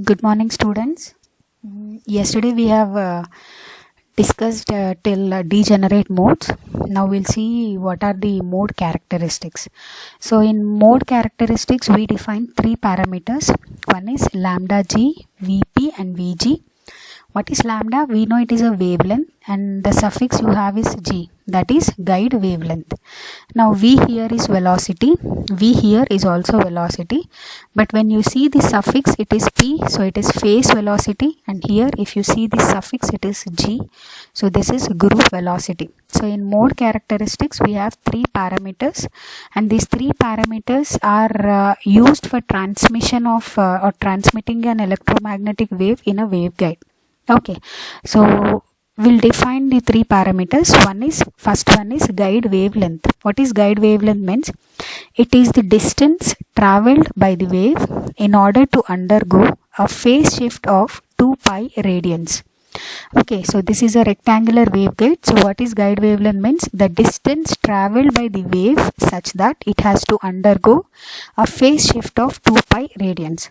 Good morning, students. Yesterday we have discussed till degenerate modes. Now we'll see what are the mode characteristics. So in mode characteristics we define three parameters. One is lambda g, Vp and Vg. What is lambda? We know it is a wavelength and the suffix you have is g, that is guide wavelength. Now V here is velocity, V here is also velocity, but when you see the suffix it is p, so it is phase velocity, and here if you see the suffix it is g, so this is group velocity. So in mode characteristics we have three parameters, and these three parameters are used for transmission of or transmitting an electromagnetic wave in a waveguide. Okay, so we'll define the three parameters. First one is guide wavelength. What is guide wavelength means? It is the distance traveled by the wave in order to undergo a phase shift of 2 pi radians. Okay, so this is a rectangular waveguide. So what is guide wavelength means? The distance traveled by the wave such that it has to undergo a phase shift of 2 pi radians.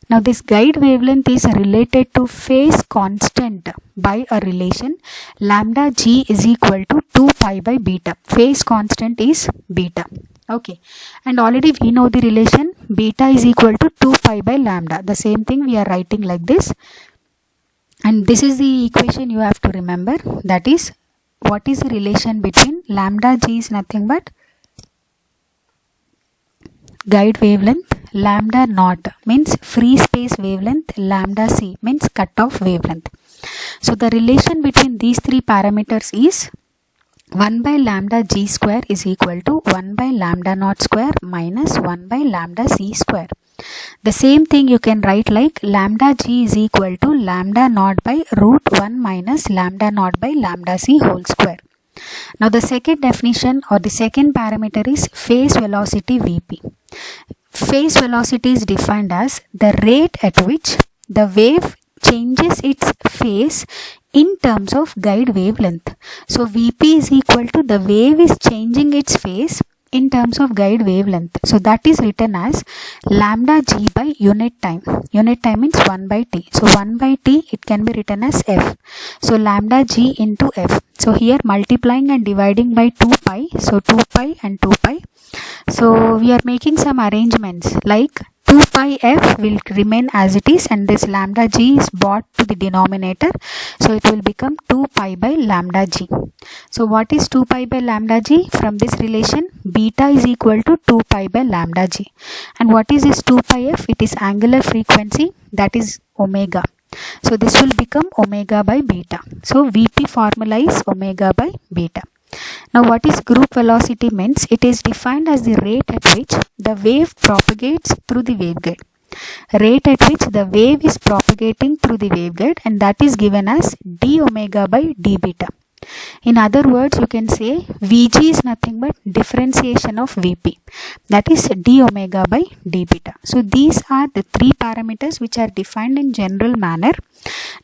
Now this guide wavelength is related to phase constant by a relation lambda g is equal to 2 pi by beta. Phase constant is beta. Okay, and already we know the relation beta is equal to 2 pi by lambda. The same thing we are writing like this. And this is the equation you have to remember, that is what is the relation between lambda g is nothing but guide wavelength, lambda naught means free space wavelength, lambda c means cutoff wavelength. So the relation between these three parameters is 1 by lambda g square is equal to 1 by lambda naught square minus 1 by lambda c square. The same thing you can write like lambda g is equal to lambda naught by root 1 minus lambda naught by lambda c whole square. Now the second definition or the second parameter is phase velocity Vp. Phase velocity is defined as the rate at which the wave changes its phase in terms of guide wavelength. So Vp is equal to the wave is changing its phase in terms of guide wavelength. So that is written as lambda g by unit time. Unit time means 1 by t. So 1 by t it can be written as f. So lambda g into f. So here multiplying and dividing by 2 pi. So 2 pi and 2 pi. So we are making some arrangements like 2 pi f will remain as it is, and this lambda g is brought to the denominator. So it will become 2 pi by lambda g. So what is 2 pi by lambda g? From this relation beta is equal to 2 pi by lambda g. And what is this 2 pi f? It is angular frequency, that is omega. So this will become omega by beta. So Vp formula is omega by beta. Now what is group velocity means? It is defined as the rate at which the wave propagates through the waveguide. Rate at which the wave is propagating through the waveguide, and that is given as d omega by d beta. In other words, you can say Vg is nothing but differentiation of Vp, that is d omega by d beta. So these are the three parameters which are defined in general manner.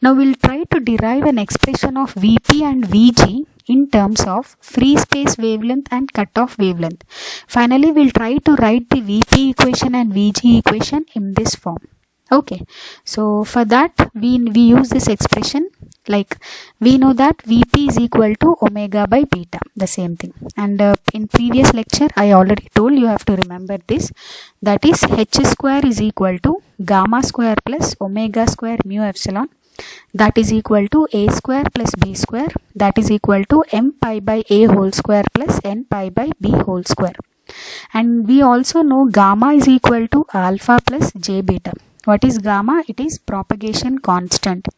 Now we'll try to derive an expression of Vp and Vg in terms of free space wavelength and cutoff wavelength. Finally, we'll try to write the Vp equation and Vg equation in this form. Okay, so for that we use this expression, like we know that Vp is equal to omega by beta, the same thing. And in previous lecture I already told you have to remember this, that is h square is equal to gamma square plus omega square mu epsilon, that is equal to a square plus b square, that is equal to m pi by a whole square plus n pi by b whole square. And we also know gamma is equal to alpha plus j beta. What is gamma? It is propagation constant.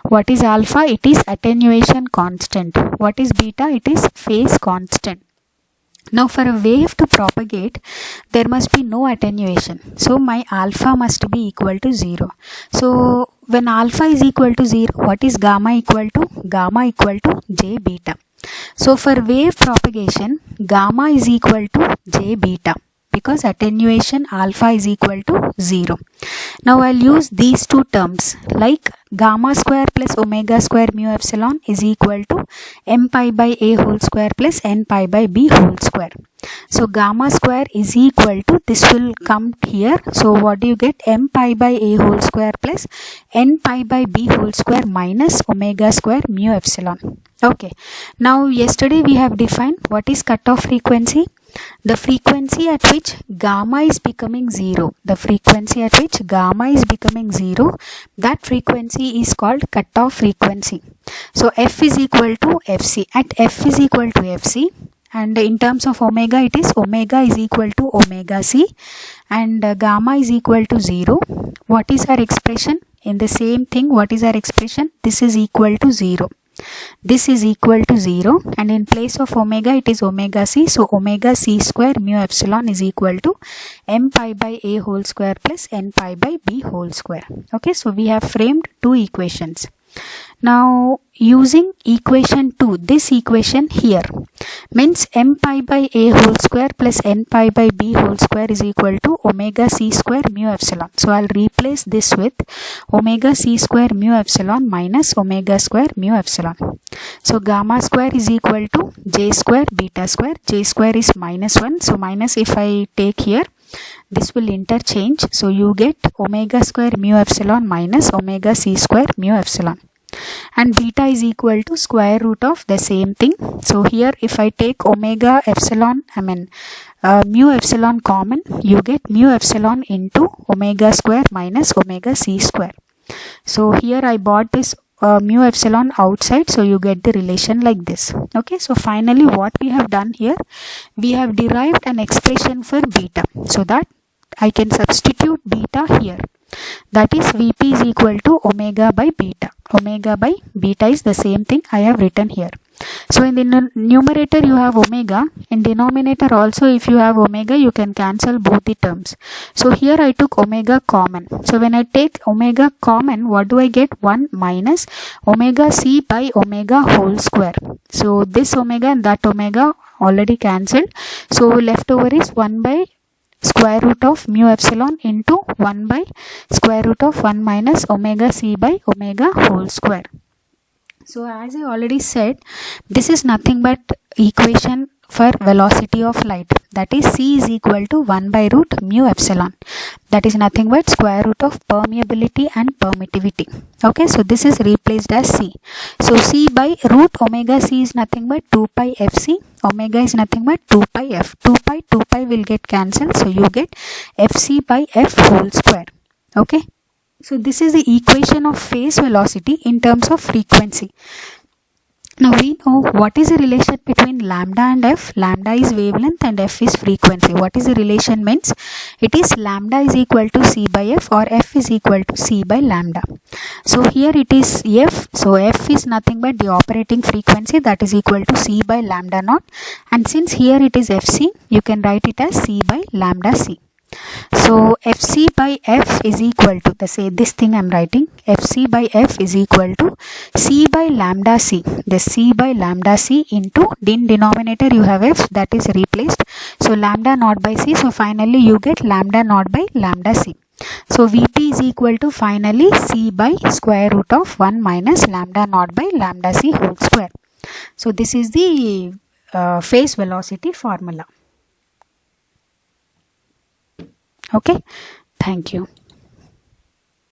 What is alpha? It is attenuation constant. What is beta? It is phase constant. Now for a wave to propagate, there must be no attenuation. So my alpha must be equal to 0. So when alpha is equal to 0, what is gamma equal to? Gamma equal to j beta. So for wave propagation, gamma is equal to j beta. because attenuation alpha is equal to 0. Now I'll use these two terms like gamma square plus omega square mu epsilon is equal to m pi by a whole square plus n pi by b whole square. So gamma square is equal to, this will come here, so what do you get, m pi by a whole square plus n pi by b whole square minus omega square mu epsilon. Okay, now yesterday we have defined what is cutoff frequency. The frequency at which gamma is becoming 0, the frequency at which gamma is becoming 0, that frequency is called cutoff frequency. So f is equal to fc, at f is equal to fc, and in terms of omega it is omega is equal to omega c, and gamma is equal to 0. What is our expression? In the same thing, what is our expression? This is equal to 0. This is equal to 0, and in place of omega it is omega c, so omega c square mu epsilon is equal to m pi by a whole square plus n pi by b whole square. Okay, so we have framed two equations. Now using equation 2, this equation here means m pi by a whole square plus n pi by b whole square is equal to omega c square mu epsilon. So I'll replace this with omega c square mu epsilon minus omega square mu epsilon. So gamma square is equal to j square beta square, j square is minus 1, so minus if I take here, this will interchange, so you get omega square mu epsilon minus omega c square mu epsilon, and beta is equal to square root of the same thing. So here if I take omega epsilon, mu epsilon common, you get mu epsilon into omega square minus omega c square. So here I bought this mu epsilon outside, so you get the relation like this. Okay, so finally what we have done here, we have derived an expression for beta, so that I can substitute beta here. That is Vp is equal to omega by beta. Omega by beta is the same thing I have written here. So in the numerator you have omega, in denominator also if you have omega you can cancel both the terms. So here I took omega common. So when I take omega common, what do I get? 1 minus omega c by omega whole square. So this omega and that omega already cancelled. So left over is 1 by square root of mu epsilon into 1 by square root of 1 minus omega c by omega whole square. So as I already said, this is nothing but equation for velocity of light, that is c is equal to 1 by root mu epsilon, that is nothing but square root of permeability and permittivity. Okay, so this is replaced as c. So c by root omega c is nothing but 2 pi fc, omega is nothing but 2 pi f, 2 pi will get cancelled, so you get fc by f whole square. Okay, so this is the equation of phase velocity in terms of frequency. Now we know what is the relation between lambda and f. Lambda is wavelength and f is frequency. What is the relation means? It is lambda is equal to c by f or f is equal to c by lambda. So here it is f. So f is nothing but the operating frequency, that is equal to c by lambda naught. And since here it is fc, you can write it as c by lambda c. So fc by f is equal to, this thing I am writing, fc by f is equal to c by lambda c. The c by lambda c into, in denominator you have f, that is replaced. So lambda naught by c, so finally you get lambda naught by lambda c. So Vp is equal to finally c by square root of 1 minus lambda naught by lambda c whole square. So this is the phase velocity formula. Okay, thank you.